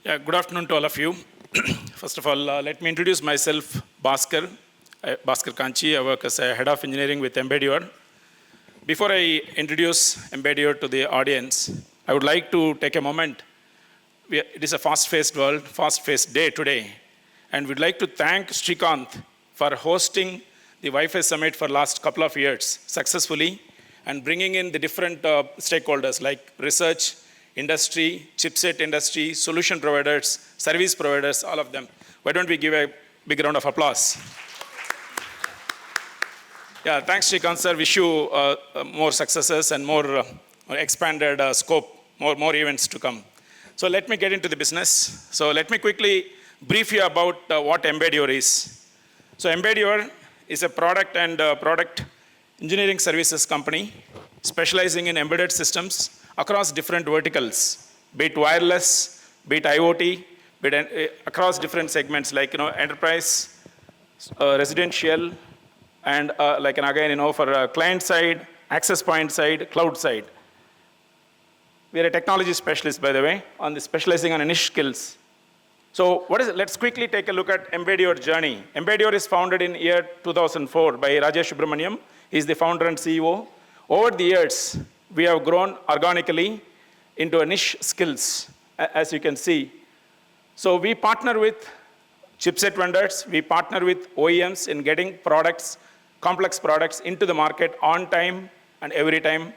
Yeah, good afternoon to all of you. First of all, let me introduce myself, Bhjaskar Kanchi. I work as a head of engineering with embedUR. Before I introduce embedUR to the audience, I would like to take a moment. It is a fast-paced world, fast-paced day today. And we'd like to thank Srikanth for hosting the Wi-Fi Summit for last couple of years successfully and bringing in the different stakeholders like research, industry, chipset industry, solution providers, service providers, all of them. Why don't we give a big round of applause? Yeah, thanks, Srikanth sir. Wish you more successes and more expanded scope, more events to come. So let me get into the business. So let me quickly brief you about what embedUR is. So embedUR is a product and product engineering services company specializing in embedded systems across different verticals, be it wireless, be it IoT, be it across different segments like enterprise, residential, and for client side, access point side, cloud side. We are a technology specialist, by the way, on the specializing on niche skills. So what is it? Let's quickly take a look at embedUR journey. embedUR is founded in year 2004 by Rajesh Subramaniam. He's the founder and CEO. Over the years, we have grown organically into a niche skills, as you can see. So we partner with chipset vendors, we partner with OEMs in getting products, complex products into the market on time and every time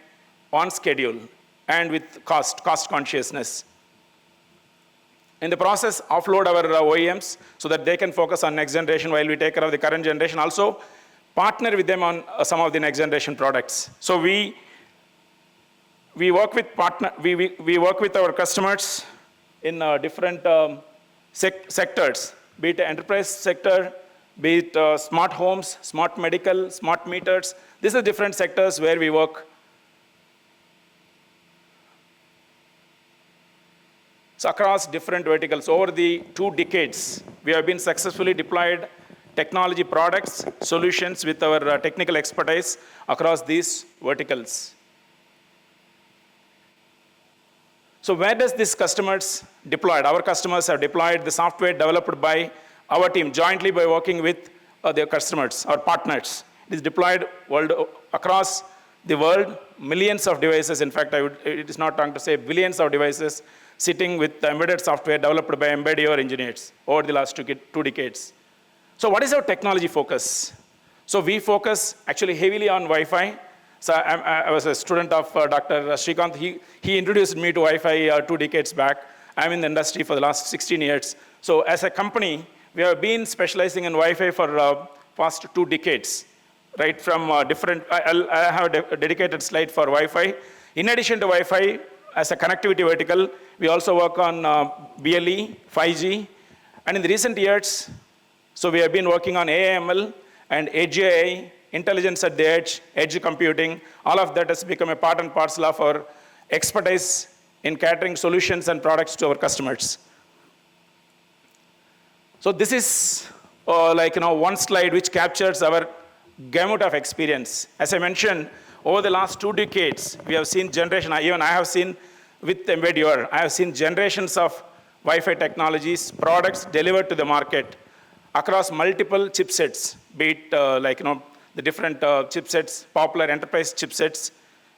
on schedule and with cost consciousness. In the process, offload our OEMs so that they can focus on next generation while we take care of the current generation. Also, partner with them on some of the next generation products. So we work with our customers in different sectors, be it enterprise sector, be it smart homes, smart medical, smart meters. These are different sectors where we work. So across different verticals, over the 2 decades, we have been successfully deployed technology products, solutions with our technical expertise across these verticals. So where does this customers deployed? Our customers have deployed the software developed by our team jointly by working with their customers or partners. It is deployed across the world, millions of devices. In fact, it is not wrong to say billions of devices sitting with embedded software developed by embedUR engineers over the last 2 decades. So what is our technology focus? So we focus actually heavily on Wi-Fi. So I was a student of Dr. Srikanth. He introduced me to Wi-Fi 2 decades back. I'm in the industry for the last 16 years. So as a company, we have been specializing in Wi-Fi for past 2 decades, right? From I have a dedicated slide for Wi-Fi. In addition to Wi-Fi, as a connectivity vertical, we also work on BLE, 5G. And in the recent years, so we have been working on AI/ML and Edge AI, intelligence at the edge computing. All of that has become a part and parcel of our expertise in catering solutions and products to our customers. So this is one slide which captures our gamut of experience. As I mentioned, over the last 2 decades, we have seen generation. Even I have seen with embedUR, I have seen generations of Wi-Fi technologies, products delivered to the market across multiple chipsets, be it the different chipsets, popular enterprise chipsets,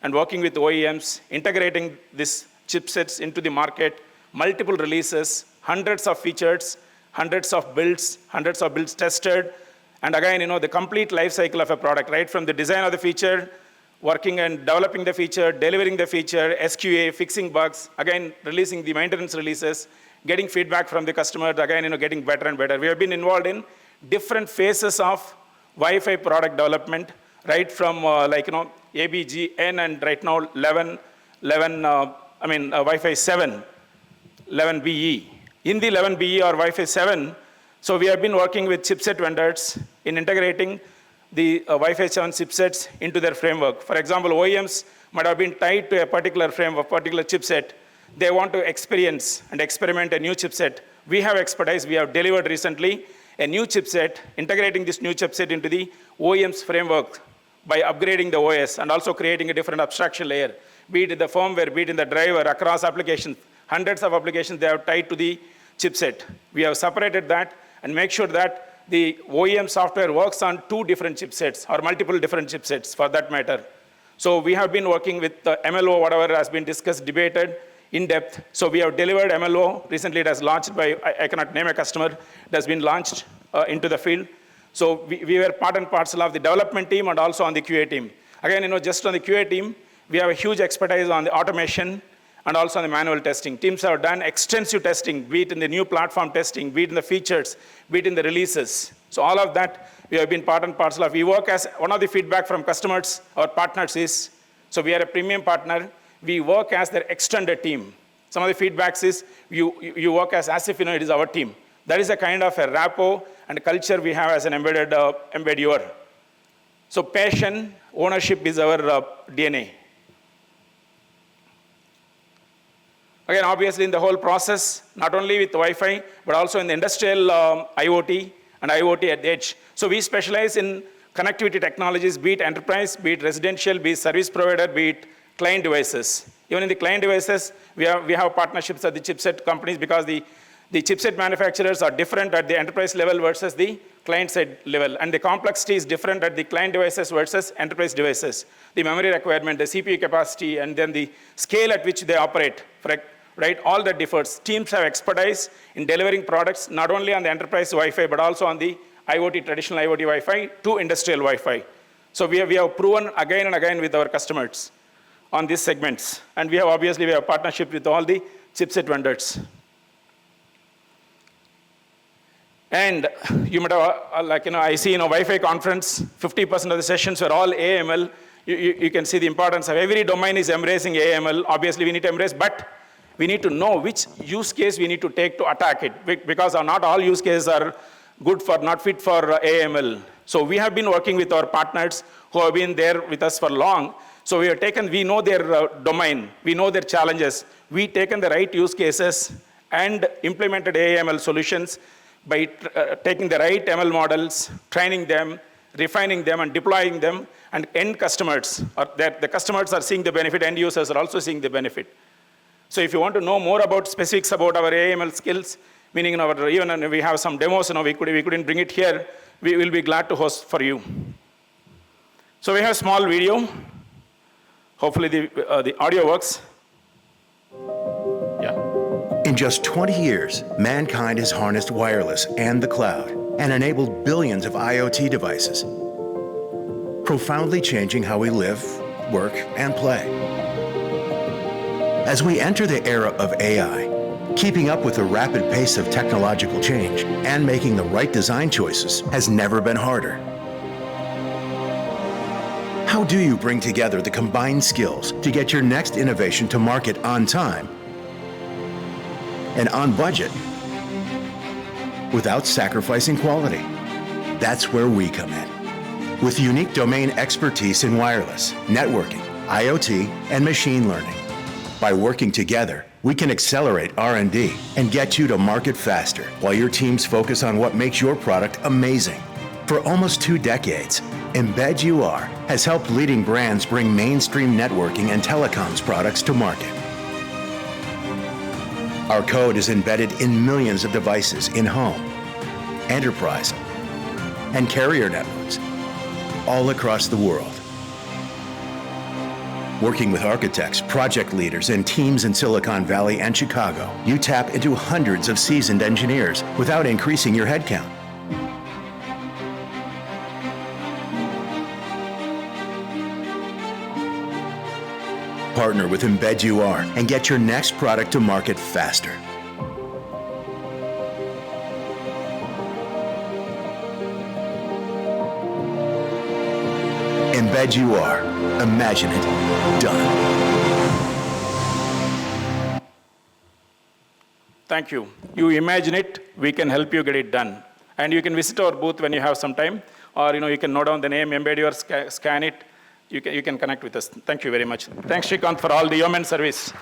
and working with OEMs, integrating these chipsets into the market, multiple releases, hundreds of features, hundreds of builds tested, and again, the complete life cycle of a product, right from the design of the feature, working and developing the feature, delivering the feature, SQA, fixing bugs, again, releasing the maintenance releases, getting feedback from the customer, again, getting better and better. We have been involved in different phases of Wi-Fi product development, right from ABGN and right now Wi-Fi 7, 11BE. In the 11BE or Wi-Fi 7, so we have been working with chipset vendors in integrating the Wi-Fi 7 chipsets into their framework. For example, OEMs might have been tied to a particular framework, particular chipset. They want to experience and experiment a new chipset. We have expertise. We have delivered recently a new chipset, integrating this new chipset into the OEM's framework by upgrading the OS and also creating a different abstraction layer, be it in the firmware, be it in the driver, across applications. Hundreds of applications they have tied to the chipset. We have separated that and make sure that the OEM software works on 2 different chipsets or multiple different chipsets for that matter. So we have been working with MLO, whatever has been discussed, debated in depth. So we have delivered MLO. Recently it has launched by, I cannot name a customer, it has been launched into the field. So we were part and parcel of the development team and also on the QA team. Again, just on the QA team, we have a huge expertise on the automation and also on the manual testing. Teams have done extensive testing, be it in the new platform testing, be it in the features, be it in the releases. So all of that, we have been part and parcel of. We work as, one of the feedback from customers or partners is, so we are a premium partner, we work as their extended team. Some of the feedbacks is, you work as if it is our team. That is a kind of a rapport and culture we have as an embedUR. So passion, ownership is our DNA. Again, obviously in the whole process, not only with Wi-Fi, but also in the industrial IoT and IoT at the edge. So we specialize in connectivity technologies, be it enterprise, be it residential, be it service provider, be it client devices. Even in the client devices, we have partnerships at the chipset companies because the chipset manufacturers are different at the enterprise level versus the client side level. And the complexity is different at the client devices versus enterprise devices. The memory requirement, the CPU capacity, and then the scale at which they operate, right? All that differs. Teams have expertise in delivering products, not only on the enterprise Wi-Fi, but also on the IoT, traditional IoT Wi-Fi to industrial Wi-Fi. So we have proven again and again with our customers on these segments. And we have partnership with all the chipset vendors. And you might have, I see in a Wi-Fi conference, 50% of the sessions were all AML. You can see the importance of every domain is embracing AML. Obviously, we need to embrace, but we need to know which use case we need to take to attack it, because not all use cases are not fit for AML. So we have been working with our partners who have been there with us for long. So we know their domain, we know their challenges. We taken the right use cases and implemented AML solutions by taking the right ML models, training them, refining them, and deploying them, and end customers, the customers are seeing the benefit, end users are also seeing the benefit. So if you want to know more about specifics about our AML skills, meaning even we have some demos, we couldn't bring it here, we will be glad to host for you. So we have a small video. Hopefully the audio works. Yeah. In just 20 years, mankind has harnessed wireless and the cloud and enabled billions of IoT devices, profoundly changing how we live, work, and play. As we enter the era of AI, keeping up with the rapid pace of technological change and making the right design choices has never been harder. How do you bring together the combined skills to get your next innovation to market on time and on budget without sacrificing quality? That's where we come in. With unique domain expertise in wireless, networking, IoT, and machine learning. By working together, we can accelerate R&D and get you to market faster while your teams focus on what makes your product amazing. For almost 2 decades, embedUR has helped leading brands bring mainstream networking and telecoms products to market. Our code is embedded in millions of devices in home, enterprise, and carrier networks all across the world. Working with architects, project leaders, and teams in Silicon Valley and Chicago, you tap into hundreds of seasoned engineers without increasing your headcount. Partner with embedUR and get your next product to market faster. embedUR. Imagine it done. Thank you. You imagine it, we can help you get it done. And you can visit our booth when you have some time, or you can note down the name, embedUR, scan it. You can connect with us. Thank you very much. Thanks, Srikanth, for all the yeoman service.